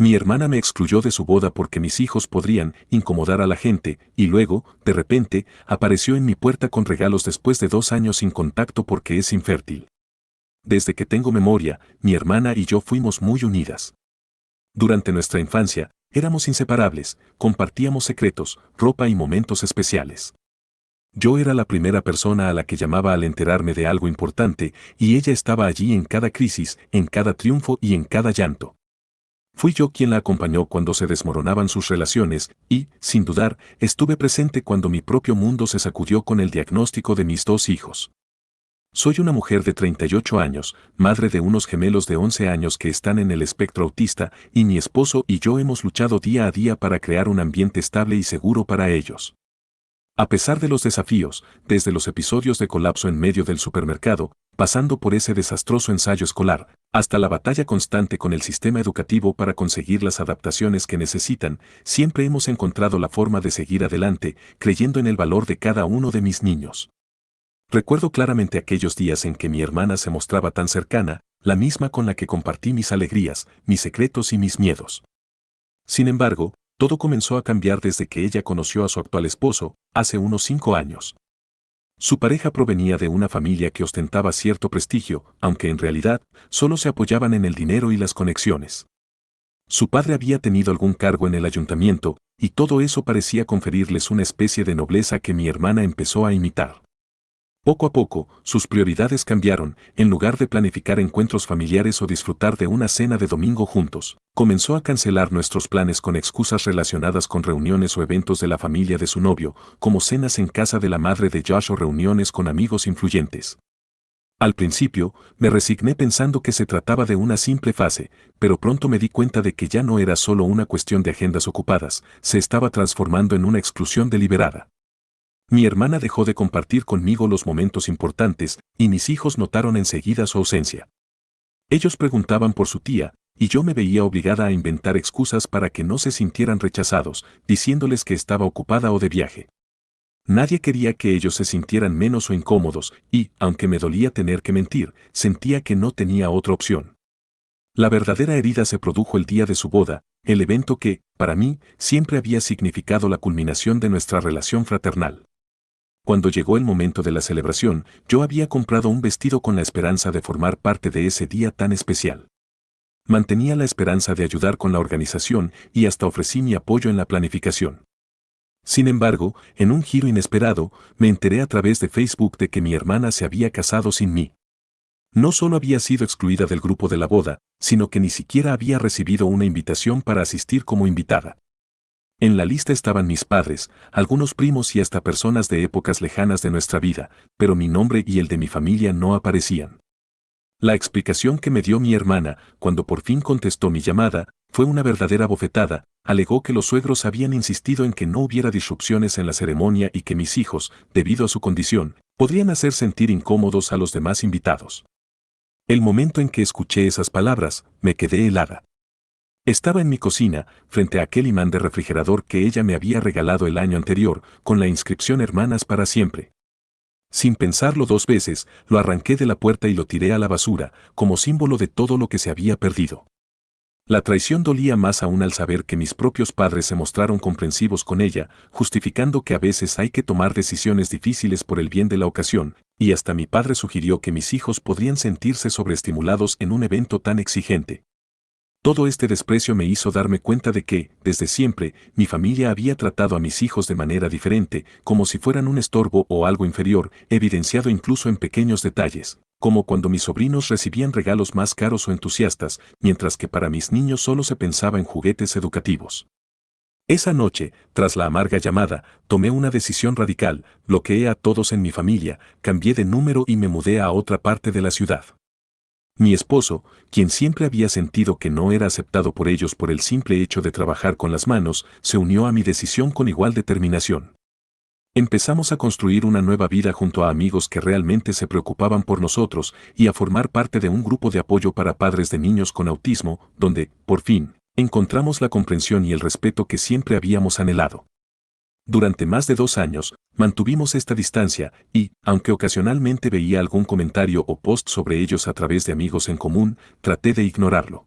Mi hermana me excluyó de su boda porque mis hijos podrían incomodar a la gente, y luego, de repente, apareció en mi puerta con regalos después de 2 años sin contacto porque es infértil. Desde que tengo memoria, mi hermana y yo fuimos muy unidas. Durante nuestra infancia, éramos inseparables, compartíamos secretos, ropa y momentos especiales. Yo era la primera persona a la que llamaba al enterarme de algo importante, y ella estaba allí en cada crisis, en cada triunfo y en cada llanto. Fui yo quien la acompañó cuando se desmoronaban sus relaciones y, sin dudar, estuve presente cuando mi propio mundo se sacudió con el diagnóstico de mis 2 hijos. Soy una mujer de 38 años, madre de unos gemelos de 11 años que están en el espectro autista, y mi esposo y yo hemos luchado día a día para crear un ambiente estable y seguro para ellos. A pesar de los desafíos, desde los episodios de colapso en medio del supermercado, pasando por ese desastroso ensayo escolar, hasta la batalla constante con el sistema educativo para conseguir las adaptaciones que necesitan, siempre hemos encontrado la forma de seguir adelante, creyendo en el valor de cada uno de mis niños. Recuerdo claramente aquellos días en que mi hermana se mostraba tan cercana, la misma con la que compartí mis alegrías, mis secretos y mis miedos. Sin embargo, todo comenzó a cambiar desde que ella conoció a su actual esposo, hace unos 5 años. Su pareja provenía de una familia que ostentaba cierto prestigio, aunque en realidad, solo se apoyaban en el dinero y las conexiones. Su padre había tenido algún cargo en el ayuntamiento, y todo eso parecía conferirles una especie de nobleza que mi hermana empezó a imitar. Poco a poco, sus prioridades cambiaron, en lugar de planificar encuentros familiares o disfrutar de una cena de domingo juntos, comenzó a cancelar nuestros planes con excusas relacionadas con reuniones o eventos de la familia de su novio, como cenas en casa de la madre de Josh o reuniones con amigos influyentes. Al principio, me resigné pensando que se trataba de una simple fase, pero pronto me di cuenta de que ya no era solo una cuestión de agendas ocupadas, se estaba transformando en una exclusión deliberada. Mi hermana dejó de compartir conmigo los momentos importantes, y mis hijos notaron enseguida su ausencia. Ellos preguntaban por su tía, y yo me veía obligada a inventar excusas para que no se sintieran rechazados, diciéndoles que estaba ocupada o de viaje. Nadie quería que ellos se sintieran menos o incómodos, y, aunque me dolía tener que mentir, sentía que no tenía otra opción. La verdadera herida se produjo el día de su boda, el evento que, para mí, siempre había significado la culminación de nuestra relación fraternal. Cuando llegó el momento de la celebración, yo había comprado un vestido con la esperanza de formar parte de ese día tan especial. Mantenía la esperanza de ayudar con la organización y hasta ofrecí mi apoyo en la planificación. Sin embargo, en un giro inesperado, me enteré a través de Facebook de que mi hermana se había casado sin mí. No solo había sido excluida del grupo de la boda, sino que ni siquiera había recibido una invitación para asistir como invitada. En la lista estaban mis padres, algunos primos y hasta personas de épocas lejanas de nuestra vida, pero mi nombre y el de mi familia no aparecían. La explicación que me dio mi hermana, cuando por fin contestó mi llamada, fue una verdadera bofetada. Alegó que los suegros habían insistido en que no hubiera disrupciones en la ceremonia y que mis hijos, debido a su condición, podrían hacer sentir incómodos a los demás invitados. El momento en que escuché esas palabras, me quedé helada. Estaba en mi cocina, frente a aquel imán de refrigerador que ella me había regalado el año anterior, con la inscripción Hermanas para siempre. Sin pensarlo 2 veces, lo arranqué de la puerta y lo tiré a la basura, como símbolo de todo lo que se había perdido. La traición dolía más aún al saber que mis propios padres se mostraron comprensivos con ella, justificando que a veces hay que tomar decisiones difíciles por el bien de la ocasión, y hasta mi padre sugirió que mis hijos podrían sentirse sobreestimulados en un evento tan exigente. Todo este desprecio me hizo darme cuenta de que, desde siempre, mi familia había tratado a mis hijos de manera diferente, como si fueran un estorbo o algo inferior, evidenciado incluso en pequeños detalles, como cuando mis sobrinos recibían regalos más caros o entusiastas, mientras que para mis niños solo se pensaba en juguetes educativos. Esa noche, tras la amarga llamada, tomé una decisión radical, bloqueé a todos en mi familia, cambié de número y me mudé a otra parte de la ciudad. Mi esposo, quien siempre había sentido que no era aceptado por ellos por el simple hecho de trabajar con las manos, se unió a mi decisión con igual determinación. Empezamos a construir una nueva vida junto a amigos que realmente se preocupaban por nosotros y a formar parte de un grupo de apoyo para padres de niños con autismo, donde, por fin, encontramos la comprensión y el respeto que siempre habíamos anhelado. Durante más de 2 años, mantuvimos esta distancia y, aunque ocasionalmente veía algún comentario o post sobre ellos a través de amigos en común, traté de ignorarlo.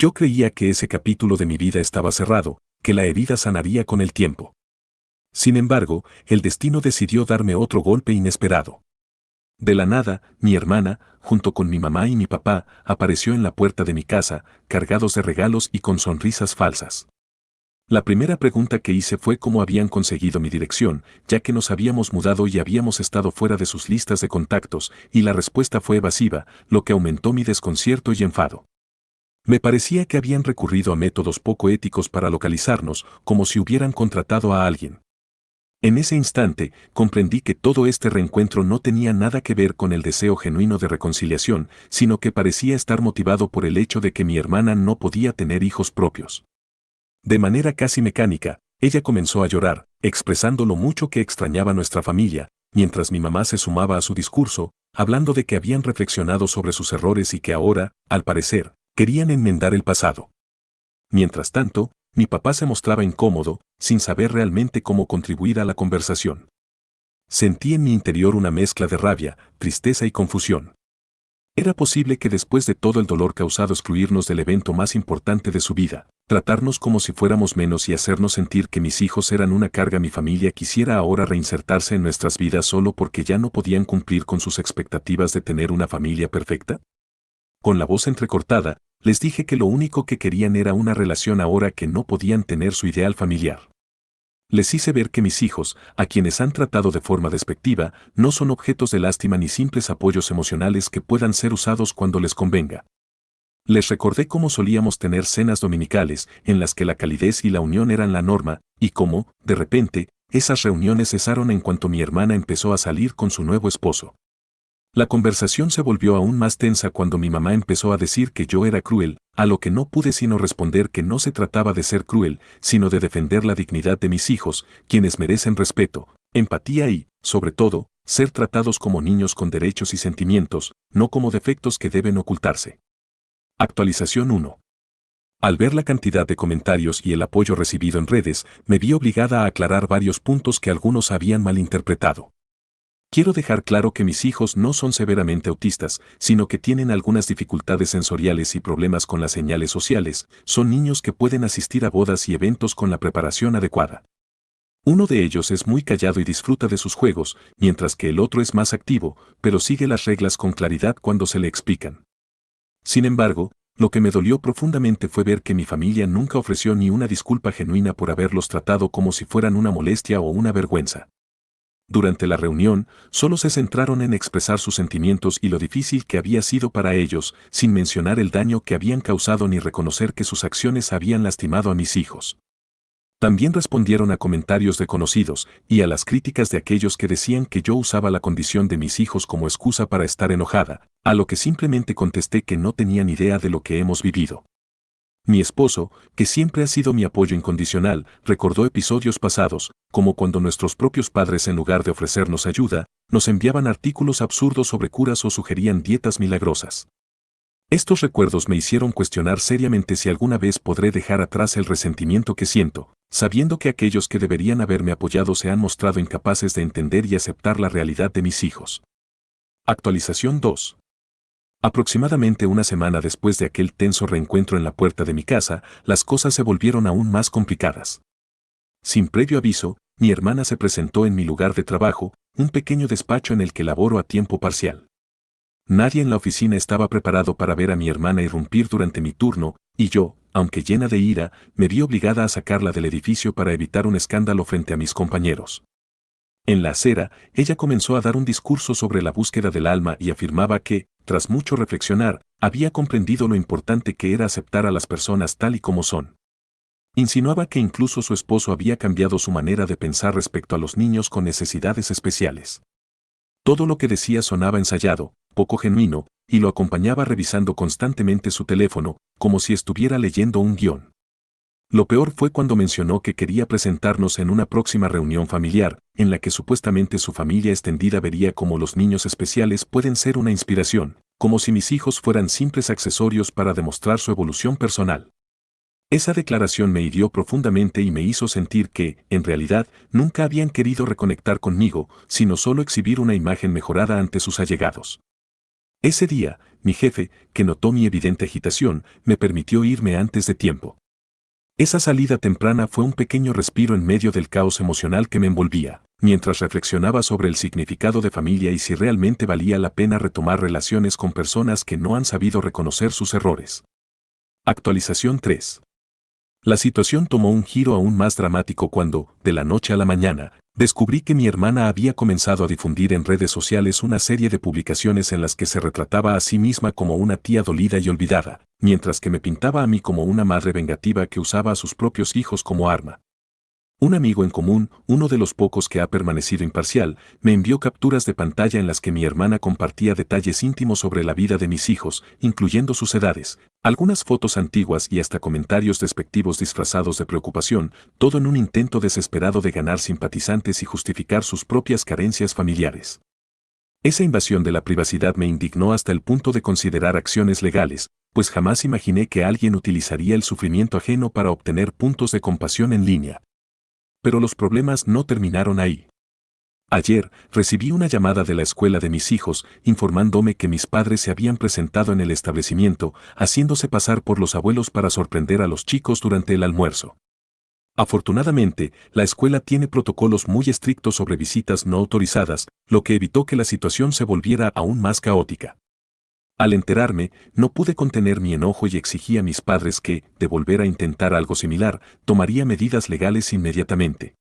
Yo creía que ese capítulo de mi vida estaba cerrado, que la herida sanaría con el tiempo. Sin embargo, el destino decidió darme otro golpe inesperado. De la nada, mi hermana, junto con mi mamá y mi papá, apareció en la puerta de mi casa, cargados de regalos y con sonrisas falsas. La primera pregunta que hice fue cómo habían conseguido mi dirección, ya que nos habíamos mudado y habíamos estado fuera de sus listas de contactos, y la respuesta fue evasiva, lo que aumentó mi desconcierto y enfado. Me parecía que habían recurrido a métodos poco éticos para localizarnos, como si hubieran contratado a alguien. En ese instante, comprendí que todo este reencuentro no tenía nada que ver con el deseo genuino de reconciliación, sino que parecía estar motivado por el hecho de que mi hermana no podía tener hijos propios. De manera casi mecánica, ella comenzó a llorar, expresando lo mucho que extrañaba nuestra familia, mientras mi mamá se sumaba a su discurso, hablando de que habían reflexionado sobre sus errores y que ahora, al parecer, querían enmendar el pasado. Mientras tanto, mi papá se mostraba incómodo, sin saber realmente cómo contribuir a la conversación. Sentí en mi interior una mezcla de rabia, tristeza y confusión. Era posible que después de todo el dolor causado excluirnos del evento más importante de su vida, tratarnos como si fuéramos menos y hacernos sentir que mis hijos eran una carga, mi familia quisiera ahora reinsertarse en nuestras vidas solo porque ya no podían cumplir con sus expectativas de tener una familia perfecta. Con la voz entrecortada, les dije que lo único que querían era una relación ahora que no podían tener su ideal familiar. Les hice ver que mis hijos, a quienes han tratado de forma despectiva, no son objetos de lástima ni simples apoyos emocionales que puedan ser usados cuando les convenga. Les recordé cómo solíamos tener cenas dominicales, en las que la calidez y la unión eran la norma, y cómo, de repente, esas reuniones cesaron en cuanto mi hermana empezó a salir con su nuevo esposo. La conversación se volvió aún más tensa cuando mi mamá empezó a decir que yo era cruel, a lo que no pude sino responder que no se trataba de ser cruel, sino de defender la dignidad de mis hijos, quienes merecen respeto, empatía y, sobre todo, ser tratados como niños con derechos y sentimientos, no como defectos que deben ocultarse. Actualización 1. Al ver la cantidad de comentarios y el apoyo recibido en redes, me vi obligada a aclarar varios puntos que algunos habían malinterpretado. Quiero dejar claro que mis hijos no son severamente autistas, sino que tienen algunas dificultades sensoriales y problemas con las señales sociales, son niños que pueden asistir a bodas y eventos con la preparación adecuada. Uno de ellos es muy callado y disfruta de sus juegos, mientras que el otro es más activo, pero sigue las reglas con claridad cuando se le explican. Sin embargo, lo que me dolió profundamente fue ver que mi familia nunca ofreció ni una disculpa genuina por haberlos tratado como si fueran una molestia o una vergüenza. Durante la reunión, solo se centraron en expresar sus sentimientos y lo difícil que había sido para ellos, sin mencionar el daño que habían causado ni reconocer que sus acciones habían lastimado a mis hijos. También respondieron a comentarios de conocidos y a las críticas de aquellos que decían que yo usaba la condición de mis hijos como excusa para estar enojada, a lo que simplemente contesté que no tenían idea de lo que hemos vivido. Mi esposo, que siempre ha sido mi apoyo incondicional, recordó episodios pasados, como cuando nuestros propios padres en lugar de ofrecernos ayuda, nos enviaban artículos absurdos sobre curas o sugerían dietas milagrosas. Estos recuerdos me hicieron cuestionar seriamente si alguna vez podré dejar atrás el resentimiento que siento, sabiendo que aquellos que deberían haberme apoyado se han mostrado incapaces de entender y aceptar la realidad de mis hijos. Actualización 2. Aproximadamente una semana después de aquel tenso reencuentro en la puerta de mi casa, las cosas se volvieron aún más complicadas. Sin previo aviso, mi hermana se presentó en mi lugar de trabajo, un pequeño despacho en el que laboro a tiempo parcial. Nadie en la oficina estaba preparado para ver a mi hermana irrumpir durante mi turno, y yo, aunque llena de ira, me vi obligada a sacarla del edificio para evitar un escándalo frente a mis compañeros. En la acera, ella comenzó a dar un discurso sobre la búsqueda del alma y afirmaba que, tras mucho reflexionar, había comprendido lo importante que era aceptar a las personas tal y como son. Insinuaba que incluso su esposo había cambiado su manera de pensar respecto a los niños con necesidades especiales. Todo lo que decía sonaba ensayado, poco genuino, y lo acompañaba revisando constantemente su teléfono, como si estuviera leyendo un guión. Lo peor fue cuando mencionó que quería presentarnos en una próxima reunión familiar, en la que supuestamente su familia extendida vería cómo los niños especiales pueden ser una inspiración, como si mis hijos fueran simples accesorios para demostrar su evolución personal. Esa declaración me hirió profundamente y me hizo sentir que, en realidad, nunca habían querido reconectar conmigo, sino solo exhibir una imagen mejorada ante sus allegados. Ese día, mi jefe, que notó mi evidente agitación, me permitió irme antes de tiempo. Esa salida temprana fue un pequeño respiro en medio del caos emocional que me envolvía, mientras reflexionaba sobre el significado de familia y si realmente valía la pena retomar relaciones con personas que no han sabido reconocer sus errores. Actualización 3. La situación tomó un giro aún más dramático cuando, de la noche a la mañana, descubrí que mi hermana había comenzado a difundir en redes sociales una serie de publicaciones en las que se retrataba a sí misma como una tía dolida y olvidada, mientras que me pintaba a mí como una madre vengativa que usaba a sus propios hijos como arma. Un amigo en común, uno de los pocos que ha permanecido imparcial, me envió capturas de pantalla en las que mi hermana compartía detalles íntimos sobre la vida de mis hijos, incluyendo sus edades, algunas fotos antiguas y hasta comentarios despectivos disfrazados de preocupación, todo en un intento desesperado de ganar simpatizantes y justificar sus propias carencias familiares. Esa invasión de la privacidad me indignó hasta el punto de considerar acciones legales, pues jamás imaginé que alguien utilizaría el sufrimiento ajeno para obtener puntos de compasión en línea. Pero los problemas no terminaron ahí. Ayer, recibí una llamada de la escuela de mis hijos, informándome que mis padres se habían presentado en el establecimiento, haciéndose pasar por los abuelos para sorprender a los chicos durante el almuerzo. Afortunadamente, la escuela tiene protocolos muy estrictos sobre visitas no autorizadas, lo que evitó que la situación se volviera aún más caótica. Al enterarme, no pude contener mi enojo y exigí a mis padres que, de volver a intentar algo similar, tomaría medidas legales inmediatamente.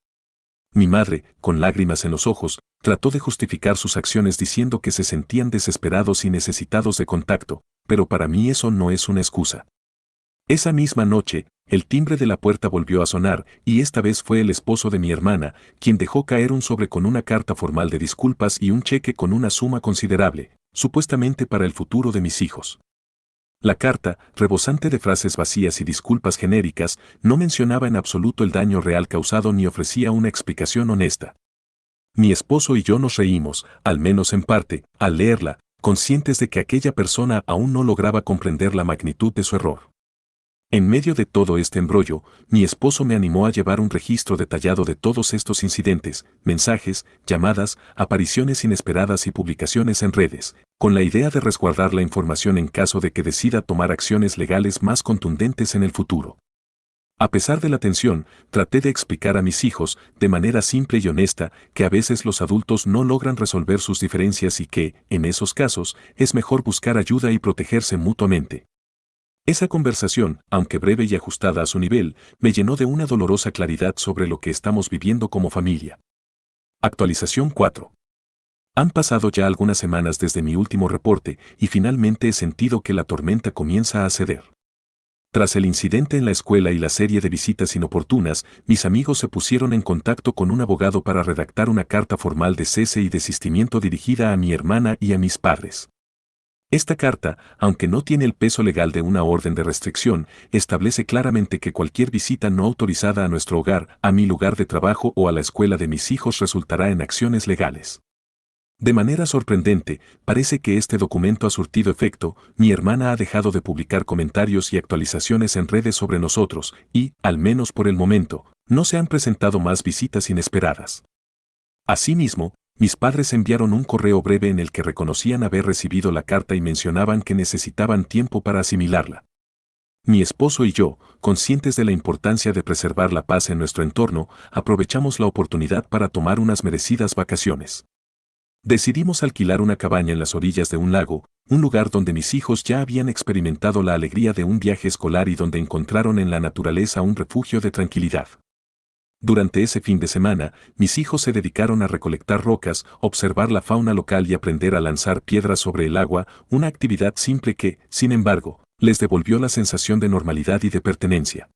Mi madre, con lágrimas en los ojos, trató de justificar sus acciones diciendo que se sentían desesperados y necesitados de contacto, pero para mí eso no es una excusa. Esa misma noche, el timbre de la puerta volvió a sonar, y esta vez fue el esposo de mi hermana, quien dejó caer un sobre con una carta formal de disculpas y un cheque con una suma considerable, supuestamente para el futuro de mis hijos. La carta, rebosante de frases vacías y disculpas genéricas, no mencionaba en absoluto el daño real causado ni ofrecía una explicación honesta. Mi esposo y yo nos reímos, al menos en parte, al leerla, conscientes de que aquella persona aún no lograba comprender la magnitud de su error. En medio de todo este embrollo, mi esposo me animó a llevar un registro detallado de todos estos incidentes, mensajes, llamadas, apariciones inesperadas y publicaciones en redes, con la idea de resguardar la información en caso de que decida tomar acciones legales más contundentes en el futuro. A pesar de la tensión, traté de explicar a mis hijos, de manera simple y honesta, que a veces los adultos no logran resolver sus diferencias y que, en esos casos, es mejor buscar ayuda y protegerse mutuamente. Esa conversación, aunque breve y ajustada a su nivel, me llenó de una dolorosa claridad sobre lo que estamos viviendo como familia. Actualización 4. Han pasado ya algunas semanas desde mi último reporte y finalmente he sentido que la tormenta comienza a ceder. Tras el incidente en la escuela y la serie de visitas inoportunas, mis amigos se pusieron en contacto con un abogado para redactar una carta formal de cese y desistimiento dirigida a mi hermana y a mis padres. Esta carta, aunque no tiene el peso legal de una orden de restricción, establece claramente que cualquier visita no autorizada a nuestro hogar, a mi lugar de trabajo o a la escuela de mis hijos resultará en acciones legales. De manera sorprendente, parece que este documento ha surtido efecto, mi hermana ha dejado de publicar comentarios y actualizaciones en redes sobre nosotros, y, al menos por el momento, no se han presentado más visitas inesperadas. Asimismo, mis padres enviaron un correo breve en el que reconocían haber recibido la carta y mencionaban que necesitaban tiempo para asimilarla. Mi esposo y yo, conscientes de la importancia de preservar la paz en nuestro entorno, aprovechamos la oportunidad para tomar unas merecidas vacaciones. Decidimos alquilar una cabaña en las orillas de un lago, un lugar donde mis hijos ya habían experimentado la alegría de un viaje escolar y donde encontraron en la naturaleza un refugio de tranquilidad. Durante ese fin de semana, mis hijos se dedicaron a recolectar rocas, observar la fauna local y aprender a lanzar piedras sobre el agua, una actividad simple que, sin embargo, les devolvió la sensación de normalidad y de pertenencia.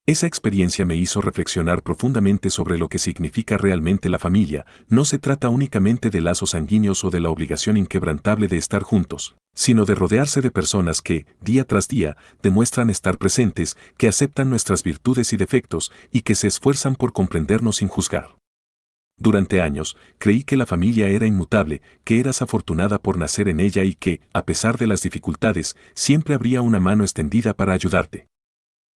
Esa experiencia me hizo reflexionar profundamente sobre lo que significa realmente la familia. No se trata únicamente de lazos sanguíneos o de la obligación inquebrantable de estar juntos, sino de rodearse de personas que, día tras día, demuestran estar presentes, que aceptan nuestras virtudes y defectos, y que se esfuerzan por comprendernos sin juzgar. Durante años, creí que la familia era inmutable, que eras afortunada por nacer en ella y que, a pesar de las dificultades, siempre habría una mano extendida para ayudarte.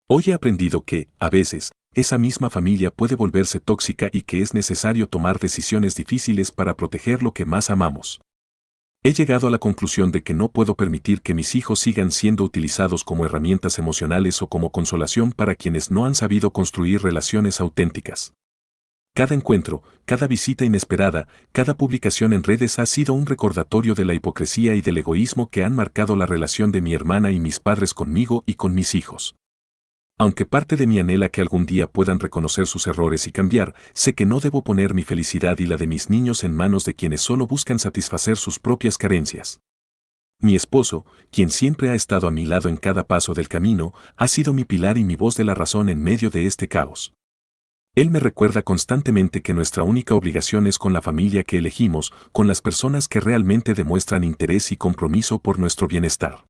Hoy he aprendido que, a veces, esa misma familia puede volverse tóxica y que es necesario tomar decisiones difíciles para proteger lo que más amamos. He llegado a la conclusión de que no puedo permitir que mis hijos sigan siendo utilizados como herramientas emocionales o como consolación para quienes no han sabido construir relaciones auténticas. Cada encuentro, cada visita inesperada, cada publicación en redes ha sido un recordatorio de la hipocresía y del egoísmo que han marcado la relación de mi hermana y mis padres conmigo y con mis hijos. Aunque parte de mí anhela que algún día puedan reconocer sus errores y cambiar, sé que no debo poner mi felicidad y la de mis niños en manos de quienes solo buscan satisfacer sus propias carencias. Mi esposo, quien siempre ha estado a mi lado en cada paso del camino, ha sido mi pilar y mi voz de la razón en medio de este caos. Él me recuerda constantemente que nuestra única obligación es con la familia que elegimos, con las personas que realmente demuestran interés y compromiso por nuestro bienestar.